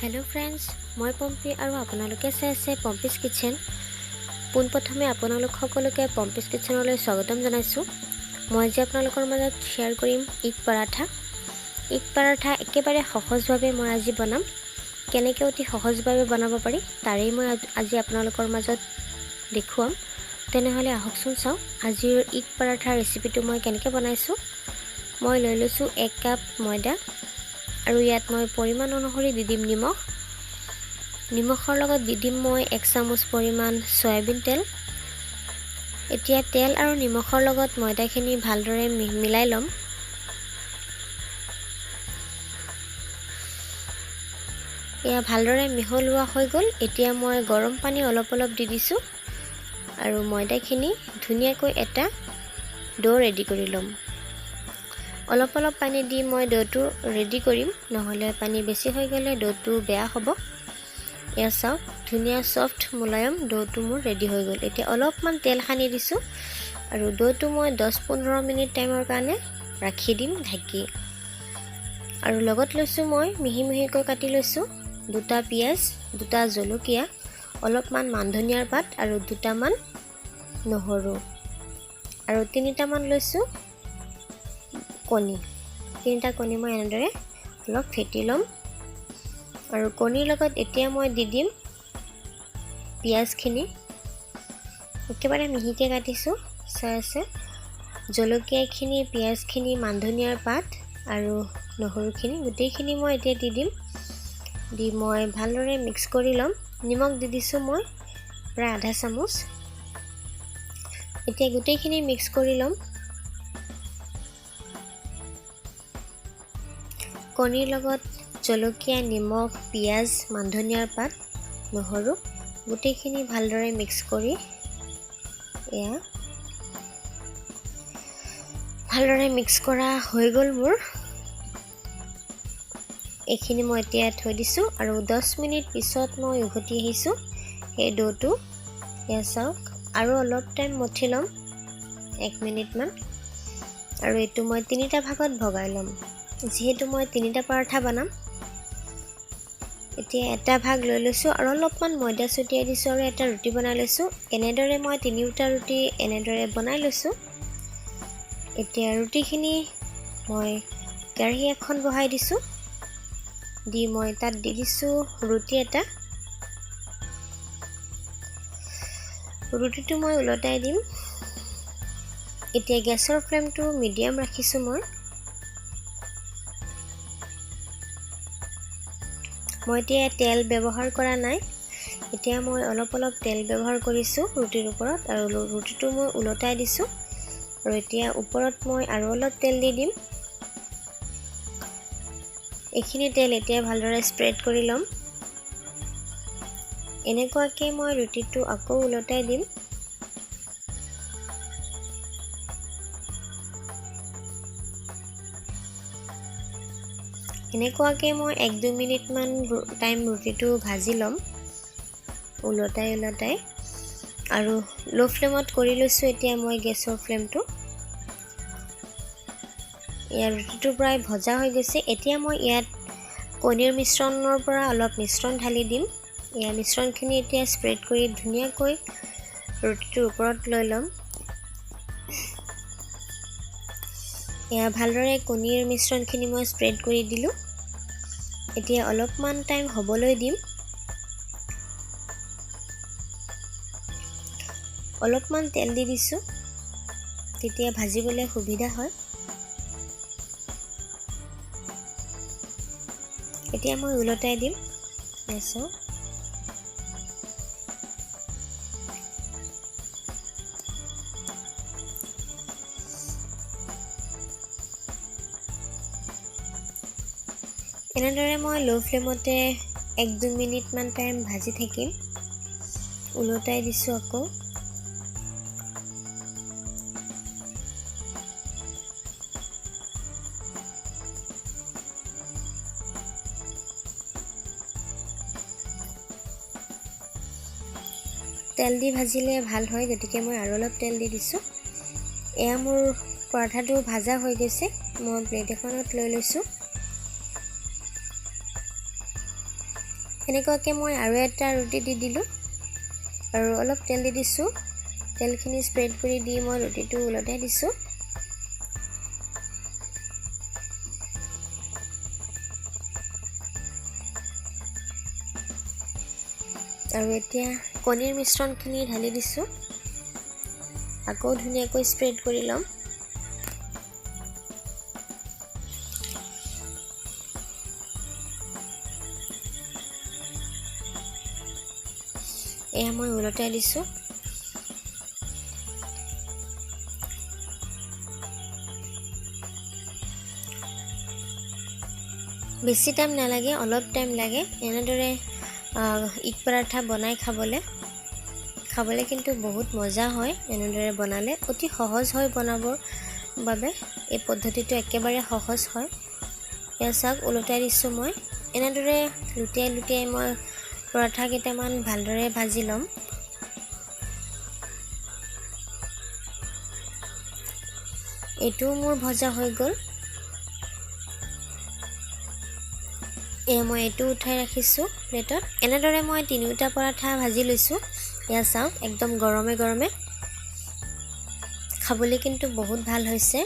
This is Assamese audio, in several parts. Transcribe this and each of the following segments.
हेलो फ्रेंड्स मैं पम्पी और आपनालोके चाই আছে পম্পিজ কিচেন পোনপ্ৰথমে আপোনালোক সকলোকে পম্পিজ কিচেনলৈ স্বাগতম জনাইছো। মই যে আপোনালোকৰ মাজত শেয়াৰ কৰিম ইগ পৰাঠা একেবাৰে সহজভাৱে মই আজি বনাম। কেনেকৈ অতি সহজভাৱে বনাব পাৰি তাৰেই মই আজি আপোনালোকৰ মাজত দেখুৱাম। তেনেহলে আহকচোন চাও আজিৰ ইগ পৰাঠা ৰেচিপিটো মই কেনেকৈ বনাইছো। মই লৈ লৈছো 1 কাপ ময়দা আৰু ইয়াত মই পৰিমাণ অনুসৰি দি দিম নিমখৰ লগত দি দিম মই 1 চামুচ পৰিমাণ সয়াবিন তেল। এতিয়া তেল আৰু নিমখৰ লগত ময়দাখিনি ভালদৰে মিলাই লম। এয়া ভালদৰে মিহলোৱা হৈ গল। এতিয়া মই গৰম পানী অলপ দি দিছো আৰু ময়দাখিনি ধুনীয়াকৈ এটা ডো ৰেডি কৰি লম। অলপ পানী দি মই ডোটো ৰেডি কৰিম, নহলে পানী বেছি হৈ গলে ডোটো বেয়া হ'ব। এয়া চাওক ধুনীয়া সফট মুলায়ম ডোটো মোৰ ৰেডি হৈ গল। এতিয়া অলপমান তেল সানি দিছো আৰু ডোটো মই 10-15 মিনিট টাইমৰ কাৰণে ৰাখি দিম ঢাকি। আৰু লগত লৈছো মই মিহিকৈ কাটি লৈছো 2টা পিয়াজ, 2টা জলকীয়া, অলপমান মান ধনিয়াৰ পাত আৰু 2টামান নহৰু আৰু 3টামান লৈছো কণী। 3টা কণী মই এনেদৰে অলপ ফেটি লম আৰু কণীৰ লগত এতিয়া মই দি দিম পিয়াজখিনি একেবাৰে মিহিকৈ কাটিছো চাই আছে। জলকীয়াখিনি, পিয়াজখিনি, মান ধনিয়াৰ পাত আৰু নহৰুখিনি গোটেইখিনি মই এতিয়া দি দিম। দি মই ভালদৰে মিক্স কৰি লম। নিমখ দি দিছো মই প্ৰায় আধা চামুচ। এতিয়া গোটেইখিনি মিক্স কৰি লম। কণীৰ লগত জলকীয়া, নিমখ, পিয়াজ, মান ধনিয়াৰ পাত, নহৰু গোটেইখিনি ভালদৰে মিক্স কৰি এয়া ভালদৰে মিক্স কৰা হৈ গল মোৰ। এইখিনি মই এতিয়া থৈ দিছো আৰু 10 মিনিট পিছত মই উভতি আহিছো এই ডোটো। এয়া চাওক আৰু অলপ টাইম মঠি লম 1 মিনিট মান আৰু এইটো মই 3টা ভাগত ভগাই লম। যেহেতু মই 3টা পৰাঠা বনাম এতিয়া এটা ভাগ লৈ লৈছো আৰু অলপমান ময়দা ছটিয়াই দিছো আৰু এটা ৰুটি বনাই লৈছো। এনেদৰে মই 3টা ৰুটি এনেদৰে বনাই লৈছো। এতিয়া ৰুটিখিনি মই কেৰাহী এখন বহাই দিছো। দি মই তাত দি দিছো ৰুটি এটা। ৰুটিটো মই উলটাই দিম। এতিয়া গেছৰ ফ্লেমটো মিডিয়াম ৰাখিছো মই এতিয়া তেল ব্যৱহাৰ কৰা নাই। এতিয়া মই অলপ তেল ব্যৱহাৰ কৰিছো ৰুটিৰ ওপৰত আৰু ৰুটিটো মই উলটাই দিছো আৰু এতিয়া ওপৰত মই আৰু অলপ তেল দি দিম। এইখিনি তেল এতিয়া ভালদৰে স্প্ৰেড কৰি লম। এনেকুৱাকৈ মই ৰুটিটো আকৌ উলটাই দিম। এনেকুৱাকৈ মই 1-2 মিনিট মান টাইম ৰুটিটো ভাজি লম উলটাই আৰু লো ফ্লেমত কৰি লৈছো এতিয়া মই গেছৰ ফ্লেমটো। ইয়াৰ ৰুটিটো প্ৰায় ভজা হৈ গৈছে। এতিয়া মই ইয়াত কণীৰ মিশ্ৰণৰ পৰা অলপ মিশ্ৰণ ঢালি দিম। ইয়াৰ মিশ্ৰণখিনি এতিয়া স্প্ৰেড কৰি ধুনীয়াকৈ ৰুটিটোৰ ওপৰত লৈ লম। এয়া ভালদৰে কণীৰ মিশ্ৰণখিনি মই স্প্ৰেড কৰি দিলো। এতিয়া অলপমান টাইম হ'বলৈ দিম। অলপমান তেল দি দিছো তেতিয়া ভাজিবলৈ সুবিধা হয়। এতিয়া মই উলটাই দিম। এছো এনেদৰে মই লো ফ্লেমতে 1-2 মিনিট মান টাইম ভাজি থাকিম। উলটাই দিছো আকৌ। তেল দি ভাজিলে ভাল হয় গতিকে মই আৰু অলপ তেল দি দিছো। এয়া মোৰ পৰাঠাটো ভাজা হৈ গৈছে। মই প্লেট এখনত লৈ লৈছো। এনেকুৱাকৈ মই আৰু এটা ৰুটি দি দিলোঁ আৰু অলপ তেল দি দিছোঁ। তেলখিনি স্প্ৰেড কৰি দি মই ৰুটিটো ওলটাই দিছোঁ। আৰু এতিয়া কণীৰ মিশ্ৰণখিনি ঢালি দিছোঁ। আকৌ ধুনীয়াকৈ স্প্ৰেড কৰি ল'ম। এয়া মই ওলটাই দিছোঁ। বেছি টাইম নালাগে, অলপ টাইম লাগে এনেদৰে ইগ পৰাঠা বনাই খাবলৈ কিন্তু বহুত মজা হয়। এনেদৰে বনালে অতি সহজ হয় বনাবৰ বাবে। এই পদ্ধতিটো একেবাৰে সহজ হয়। এয়া চাওক ওলটাই দিছোঁ মই। এনেদৰে লুটিয়াই মই পৰঠা কেইটামান ভালদৰে ভাজি ল'ম। এইটোও মোৰ ভজা হৈ গ'ল। এয়া মই এইটো উঠাই ৰাখিছোঁ প্লেটত। এনেদৰে মই 3টা পৰঠা ভাজি লৈছোঁ। এয়া চাওক একদম গৰমে গৰমে। খাবলৈ কিন্তু বহুত ভাল হৈছে।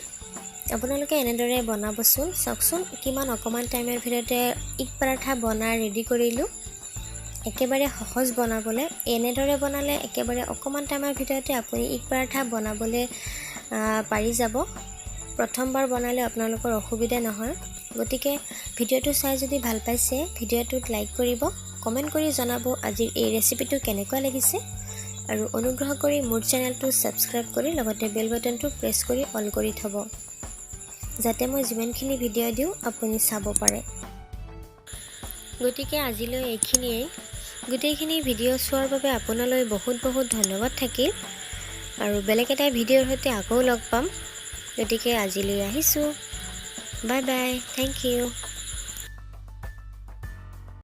আপোনালোকে এনেদৰে বনাবচোন। চাওকচোন কিমান অকণমান টাইমৰ ভিতৰতে ইগ পৰাঠা বনাই ৰেডি কৰিলোঁ। একেবাৰে সহজ বনাবলৈ। এনেদৰে বনালে একেবাৰে অকণমান টাইমৰ ভিতৰতে আপুনি ইগ পৰাঠা বনাবলৈ পাৰি যাব। প্ৰথমবাৰ বনালে আপোনালোকৰ অসুবিধা নহয়। গতিকে ভিডিঅ'টো চাই যদি ভাল পাইছে ভিডিঅ'টোত লাইক কৰিব, কমেণ্ট কৰি জনাব আজিৰ এই ৰেচিপিটো কেনেকুৱা লাগিছে। আৰু অনুগ্ৰহ কৰি মোৰ চেনেলটো ছাবস্ক্ৰাইব কৰি লগতে বেল বাটনটো প্ৰেছ কৰি অল কৰি থ'ব, যাতে মই যিমানখিনি ভিডিঅ' দিওঁ আপুনি চাব পাৰে। গতিকে আজিলৈ এইখিনিয়েই। গোটেইখিনি ভিডিঅ' চোৱাৰ বাবে আপোনালৈ বহুত বহুত ধন্যবাদ থাকিল। আৰু বেলেগ এটা ভিডিঅ'ৰ সৈতে আকৌ লগ পাম। গতিকে আজিলৈ আহিছোঁ। Bye bye. Thank U.